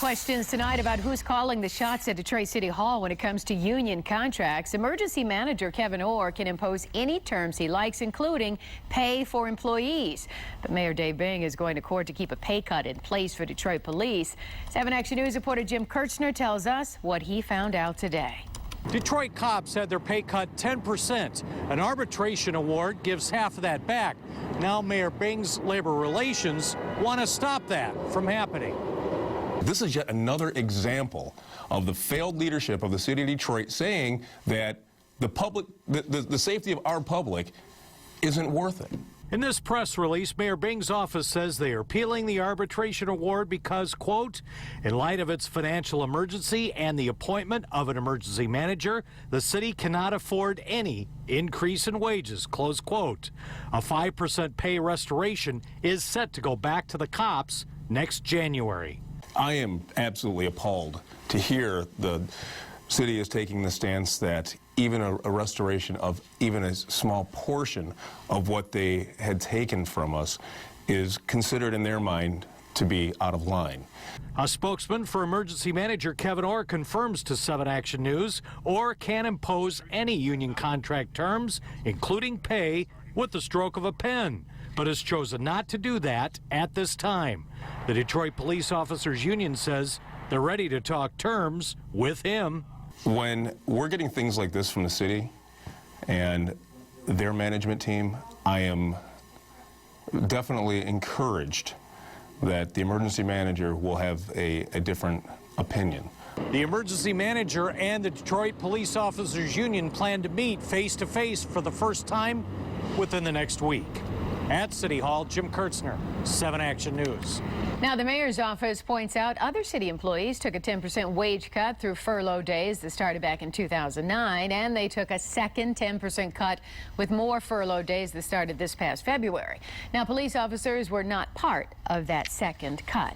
questions tonight about who's calling the shots at Detroit City Hall when it comes to union contracts. Emergency Manager Kevin Orr can impose any terms he likes, including pay for employees. But Mayor Dave Bing is going to court to keep a pay cut in place for Detroit police. 7 Action News reporter Jim Kirchner tells us what he found out today. Detroit cops had their pay cut 10%. An arbitration award gives half of that back. Now Mayor Bing's labor relations want to stop that from happening. This is yet another example of the failed leadership of the city of Detroit saying that the safety of our public isn't worth it. In this press release, Mayor Bing's office says they are appealing the arbitration award because, quote, in light of its financial emergency and the appointment of an emergency manager, the city cannot afford any increase in wages, close quote. A 5% pay restoration is set to go back to the cops next January. I am absolutely appalled to hear the city is taking the stance that even a restoration of even a small portion of what they had taken from us is considered in their mind to be out of line. A spokesman for Emergency Manager Kevin Orr confirms to 7 Action News Orr can impose any union contract terms, including pay, with the stroke of a pen, but has chosen not to do that at this time. The Detroit Police Officers Union says they're ready to talk terms with him. When we're getting things like this from the city and their management team, I am definitely encouraged that the emergency manager will have a different opinion. The emergency manager and the Detroit Police Officers Union plan to meet face-to-face for the first time within the next week. At City Hall, Jim Kirchner, 7 Action News. Now, the mayor's office points out other city employees took a 10% wage cut through furlough days that started back in 2009, and they took a second 10% cut with more furlough days that started this past February. Now, police officers were not part of that second cut.